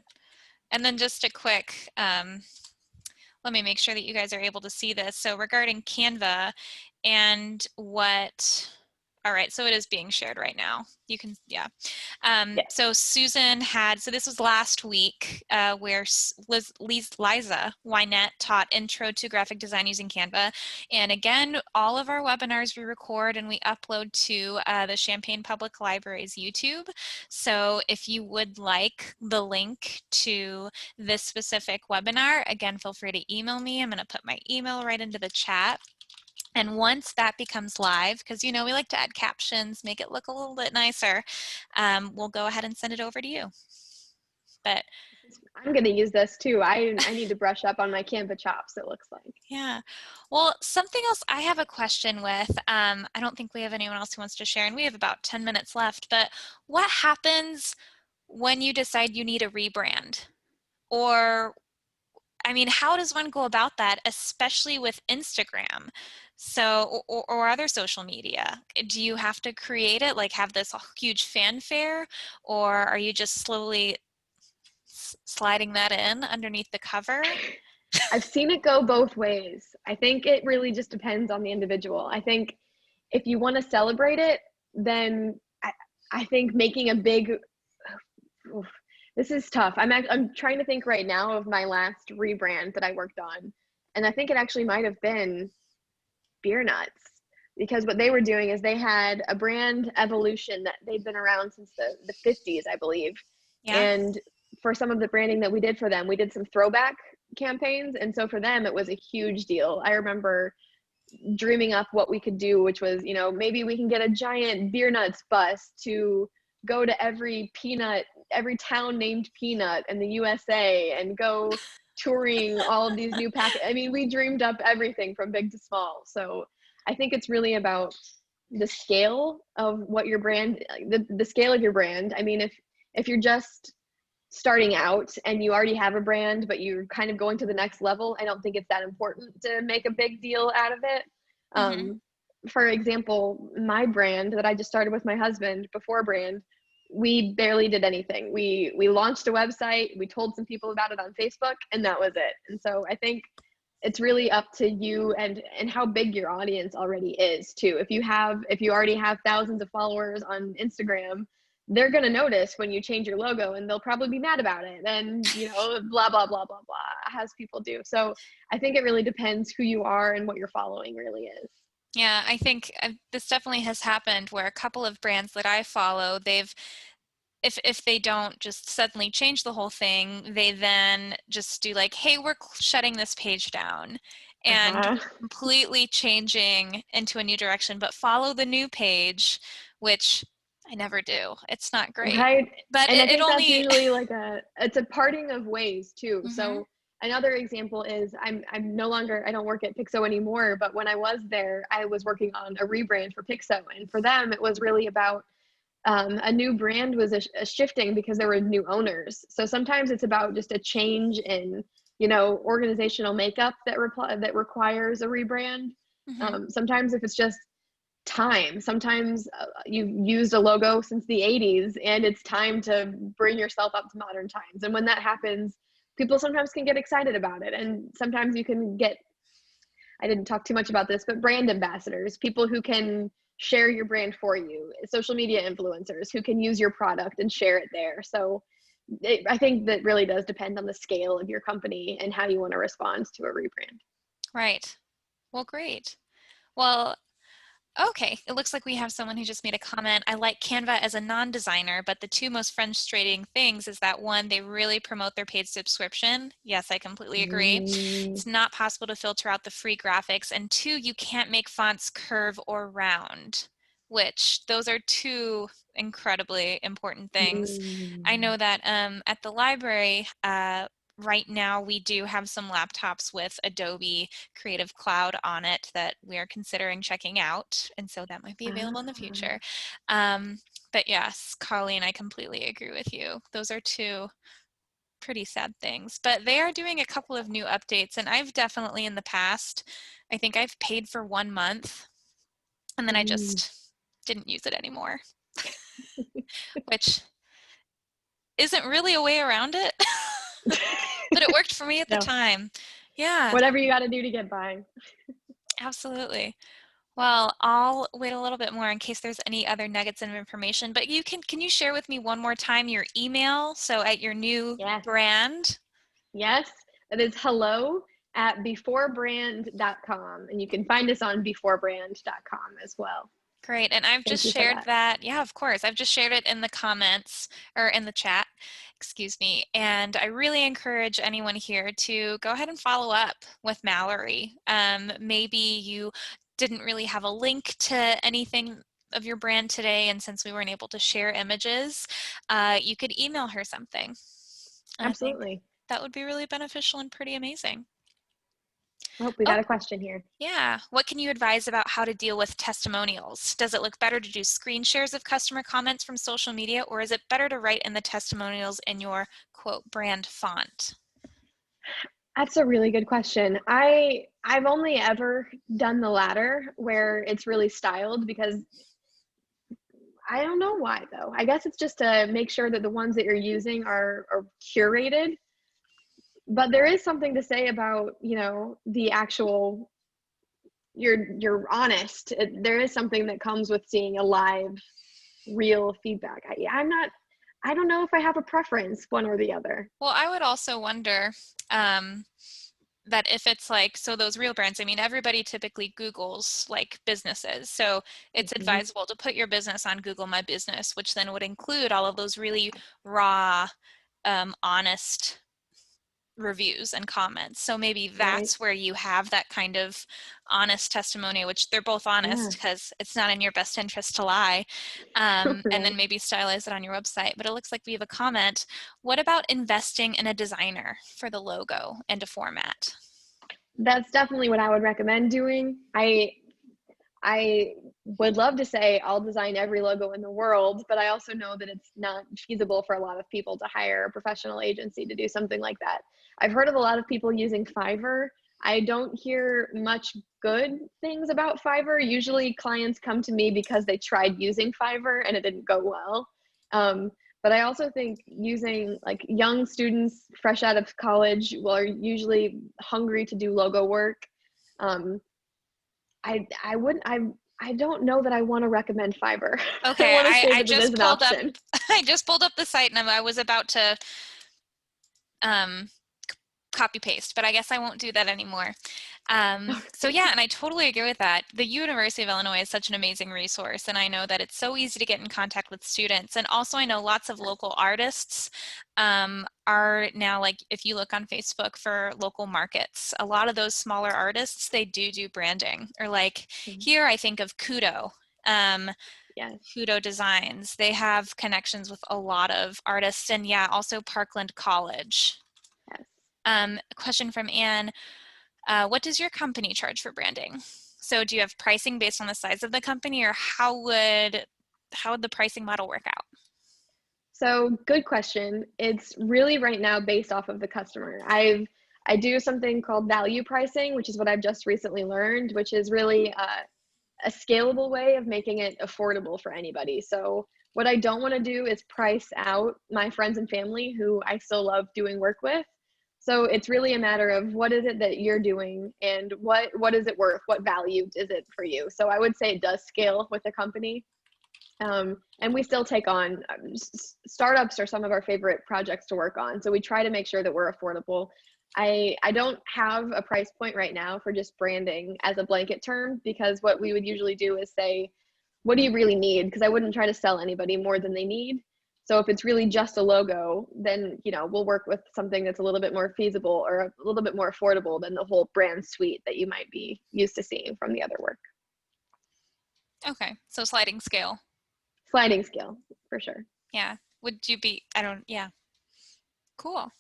And then just a quick, let me make sure that you guys are able to see this. So regarding Canva and what, all right, so it is being shared right now. You can, yeah. Yeah. So Susan had, so this was last week, where Liza Wynette taught Intro to Graphic Design using Canva. And again, all of our webinars we record and we upload to the Champaign Public Library's YouTube. So if you would like the link to this specific webinar, again, feel free to email me. I'm going to put my email right into the chat. And once that becomes live, because you know we like to add captions, make it look a little bit nicer, we'll go ahead and send it over to you. But I'm going to use this too. I need to brush up on my Canva chops, it looks like. yeah, well, something else I have a question with, I don't think we have anyone else who wants to share, and we have about 10 minutes left, but what happens when you decide you need a rebrand? Or, I mean, how does one go about that, especially with Instagram? So, or other social media? Do you have to create it, like have this huge fanfare, or are you just slowly sliding that in underneath the cover? I've seen it go both ways. I think it really just depends on the individual. I think if you want to celebrate it, then I think making a big, oof, this is tough. I'm trying to think right now of my last rebrand that I worked on, and I think it actually might have been Beer Nuts, because what they were doing is they had a brand evolution that they'd been around since the 50s, I believe. Yeah. And for some of the branding that we did for them, we did some throwback campaigns. And so for them, it was a huge deal. I remember dreaming up what we could do, which was, maybe we can get a giant beer nuts bus to go to every town named Peanut in the USA and go touring all of these new packets. I mean, we dreamed up everything from big to small. So I think it's really about the scale of what your brand, the scale of your brand. I mean, if you're just starting out and you already have a brand, but you're kind of going to the next level, I don't think it's that important to make a big deal out of it. Mm-hmm. For example, my brand that I just started with my husband, Before Brand, we barely did anything. We launched a website, we told some people about it on Facebook, and that was it. And so I think it's really up to you and how big your audience already is too. If you already have thousands of followers on Instagram, they're going to notice when you change your logo, and they'll probably be mad about it. And, blah, blah, blah, blah, blah, as people do. So I think it really depends who you are and what your following really is. Yeah, I think this definitely has happened where a couple of brands that I follow, if they don't just suddenly change the whole thing, they then just do like, hey, we're shutting this page down and completely changing into a new direction, but follow the new page, which I never do. It's not great. Right. But and I it think only... that's usually like it's a parting of ways too. Mm-hmm. So another example is I'm no longer, I don't work at Pixo anymore, but when I was there, I was working on a rebrand for Pixo. And for them, it was really about a new brand was a shifting because there were new owners. So sometimes it's about just a change in, organizational makeup that requires a rebrand. Mm-hmm. Sometimes if it's just time, sometimes you've used a logo since the 80s and it's time to bring yourself up to modern times. And when that happens, people sometimes can get excited about it. And sometimes you can get, I didn't talk too much about this, but brand ambassadors, people who can share your brand for you, social media influencers who can use your product and share it there. So I think that really does depend on the scale of your company and how you want to respond to a rebrand. Right. Well, great. Well, okay, it looks like we have someone who just made a comment. I like Canva as a non-designer, but the two most frustrating things is that one, they really promote their paid subscription. Yes, I completely agree. It's not possible to filter out the free graphics. And two, you can't make fonts curve or round, which those are two incredibly important things. I know that at the library, right now we do have some laptops with Adobe Creative Cloud on it that we are considering checking out, and so that might be available in the future. But yes, Colleen, I completely agree with you. Those are two pretty sad things, but they are doing a couple of new updates, and I've definitely in the past, I think I've paid for 1 month and then I just didn't use it anymore, which isn't really a way around it. But it worked for me at the time. Yeah. Whatever you got to do to get by. Absolutely. Well, I'll wait a little bit more in case there's any other nuggets of information, but can you share with me one more time your email? So at your new brand? Yes, it is hello@beforebrand.com, and you can find us on beforebrand.com as well. Great. And I've just shared that. Yeah, of course. I've just shared it in the comments or in the chat, excuse me. And I really encourage anyone here to go ahead and follow up with Mallory. Maybe you didn't really have a link to anything of your brand today, and since we weren't able to share images, you could email her something. Absolutely. That would be really beneficial and pretty amazing. Oh, we got a question here. Yeah. What can you advise about how to deal with testimonials? Does it look better to do screen shares of customer comments from social media, or is it better to write in the testimonials in your, quote, brand font? That's a really good question. I've only ever done the latter, where it's really styled, because I don't know why though. I guess it's just to make sure that the ones that you're using are curated. But there is something to say about, the actual, you're honest. There is something that comes with seeing a live, real feedback. I don't know if I have a preference one or the other. Well, I would also wonder that if it's like, so those real brands, I mean, everybody typically Googles like businesses. So it's advisable to put your business on Google My Business, which then would include all of those really raw, honest reviews and comments. So maybe that's where you have that kind of honest testimony, which they're both honest because it's not in your best interest to lie. And then maybe stylize it on your website. But it looks like we have a comment. What about investing in a designer for the logo and a format? That's definitely what I would recommend doing. I would love to say I'll design every logo in the world, but I also know that it's not feasible for a lot of people to hire a professional agency to do something like that. I've heard of a lot of people using Fiverr. I don't hear much good things about Fiverr. Usually clients come to me because they tried using Fiverr and it didn't go well. But I also think using, like, young students fresh out of college are usually hungry to do logo work. I don't know that I want to recommend Fiverr. Okay, I just pulled up. I just pulled up the site and I was about to copy paste, but I guess I won't do that anymore. So yeah, and I totally agree with that. The University of Illinois is such an amazing resource, and I know that it's so easy to get in contact with students. And also I know lots of local artists are now, like, if you look on Facebook for local markets, a lot of those smaller artists, they do branding. Or like here I think of Kudo. Kudo Designs. They have connections with a lot of artists, and yeah, also Parkland College. A question from Anne. What does your company charge for branding? So do you have pricing based on the size of the company, or how would the pricing model work out? So good question. It's really right now based off of the customer. I do something called value pricing, which is what I've just recently learned, which is really a scalable way of making it affordable for anybody. So what I don't want to do is price out my friends and family who I still love doing work with. So it's really a matter of what is it that you're doing and what is it worth? What value is it for you? So I would say it does scale with the company. And we still take on startups are some of our favorite projects to work on. So we try to make sure that we're affordable. I don't have a price point right now for just branding as a blanket term, because what we would usually do is say, what do you really need? Because I wouldn't try to sell anybody more than they need. So if it's really just a logo, then, you know, we'll work with something that's a little bit more feasible or a little bit more affordable than the whole brand suite that you might be used to seeing from the other work. Okay, so sliding scale. Sliding scale, for sure. Yeah. Would you be, yeah. Cool.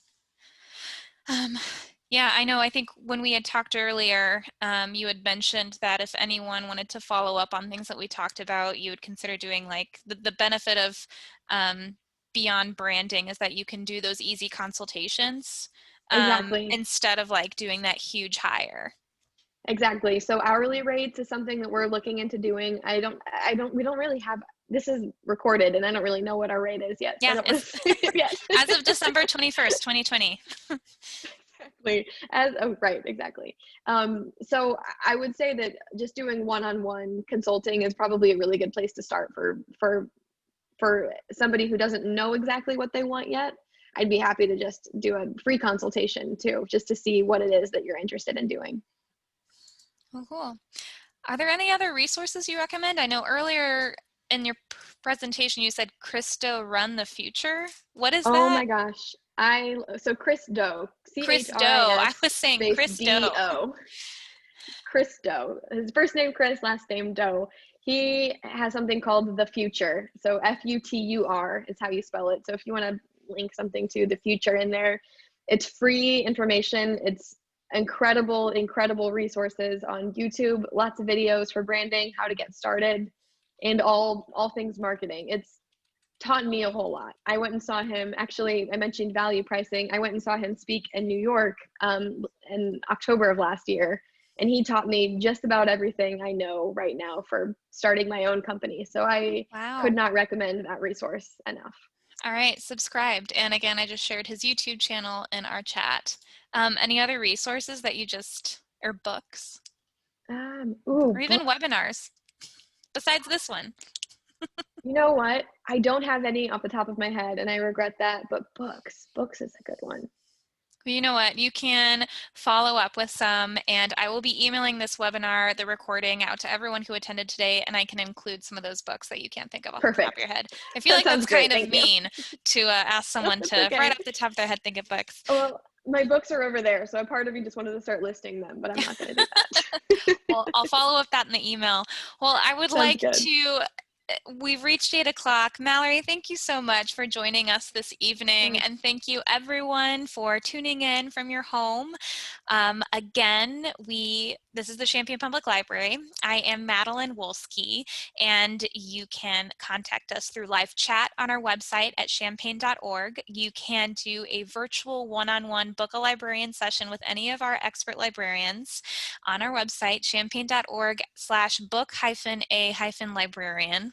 Yeah, I know. I think when we had talked earlier, you had mentioned that if anyone wanted to follow up on things that we talked about, you would consider doing, like, the benefit of beyond branding is that you can do those easy consultations instead of like doing that huge hire. Exactly. So hourly rates is something that we're looking into doing. We don't really have, this is recorded and I don't really know what our rate is yet. Yeah, So as of December 21st, 2020. Exactly. Right, exactly. So I would say that just doing one-on-one consulting is probably a really good place to start for somebody who doesn't know exactly what they want yet. I'd be happy to just do a free consultation too, just to see what it is that you're interested in doing. Oh, cool. Are there any other resources you recommend? I know earlier in your presentation you said Christo Run the Future. What is that? Oh my gosh. So Christo. Christo. I was saying Christo. Christo. His first name Chris, last name Doe. He has something called The Future. So Futur is how you spell it. So if you want to link something to The Future in there, it's free information. It's incredible resources on YouTube, lots of videos for branding, how to get started, and all things marketing. It's taught me a whole lot. I went and saw him, actually, I mentioned value pricing. I went and saw him speak in New York in October of last year, and he taught me just about everything I know right now for starting my own company. So I could not recommend that resource enough. All right, subscribed. And again, I just shared his YouTube channel in our chat. Any other resources that or books? Or even webinars, besides this one? You know what? I don't have any off the top of my head, and I regret that, but books is a good one. Well, you know what? You can follow up with some, and I will be emailing this webinar, the recording, out to everyone who attended today, and I can include some of those books that you can't think of off the top of your head. I feel like that's kind of mean to ask someone to right off the top of their head think of books. Well, my books are over there, so a part of me just wanted to start listing them, but I'm not going to do that. Well, I'll follow up that in the email. Well, I would Sounds like good. to, we've reached 8 o'clock. Mallory, thank you so much for joining us this evening. And thank you everyone for tuning in from your home. Again, this is the Champaign Public Library. I am Madeline Wolski, and you can contact us through live chat on our website at champaign.org. You can do a virtual one-on-one book a librarian session with any of our expert librarians on our website, champaign.org/book-a-librarian.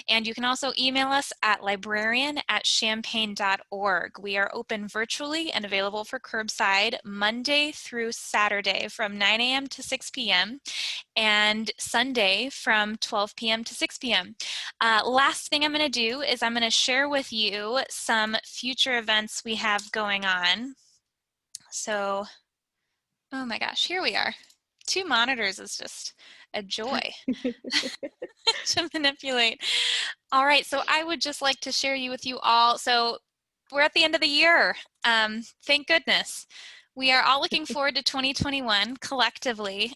And you can also email us at librarian@champaign.org. We are open virtually and available for curbside Monday through Saturday from 9 a.m. to 6 p.m. and Sunday from 12 p.m. to 6 p.m. Last thing I'm going to do is I'm going to share with you some future events we have going on. So, oh my gosh, here we are. 2 monitors is just a joy to manipulate. All right, so I would just like to share with you all. So we're at the end of the year. Thank goodness. We are all looking forward to 2021 collectively.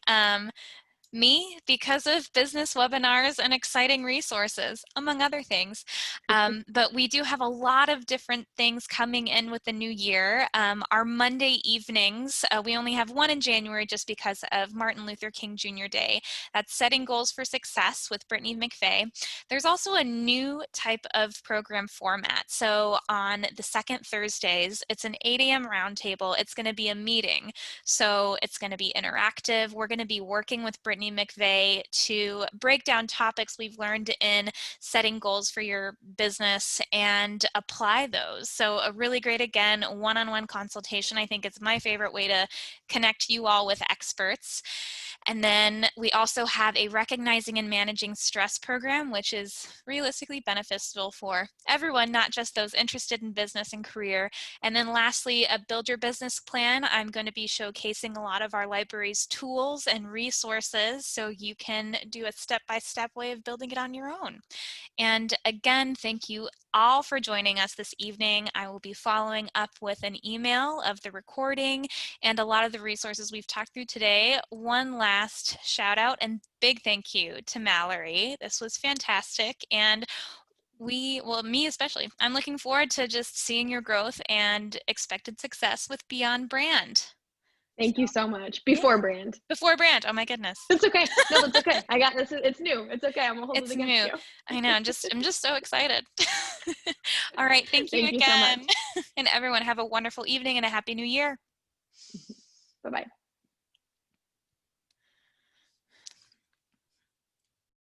Me, because of business webinars and exciting resources, among other things. But we do have a lot of different things coming in with the new year. Our Monday evenings, we only have one in January just because of Martin Luther King Jr. Day. That's Setting Goals for Success with Brittany McVeigh. There's also a new type of program format. So on the second Thursdays, it's an 8 a.m. roundtable. It's going to be a meeting. So it's going to be interactive. We're going to be working with Brittany McVeigh to break down topics we've learned in setting goals for your business and apply those. So a really great, again, one-on-one consultation. I think it's my favorite way to connect you all with experts. And then we also have a recognizing and managing stress program, which is realistically beneficial for everyone, not just those interested in business and career. And then lastly, a build your business plan. I'm going to be showcasing a lot of our library's tools and resources so you can do a step-by-step way of building it on your own. And again, thank you all for joining us this evening. I will be following up with an email of the recording and a lot of the resources we've talked through today. One last shout out and big thank you to Mallory. This was fantastic. And me especially, I'm looking forward to just seeing your growth and expected success with Beyond Brand. Thank you so much. Before brand. Before brand. Oh my goodness. It's okay. No, it's okay. I got this. It's new. It's okay. I'm gonna hold it against new. you. I know. I'm just so excited. All right. Thank you Thank you again. so much. And everyone have a wonderful evening and a happy new year. Bye-bye.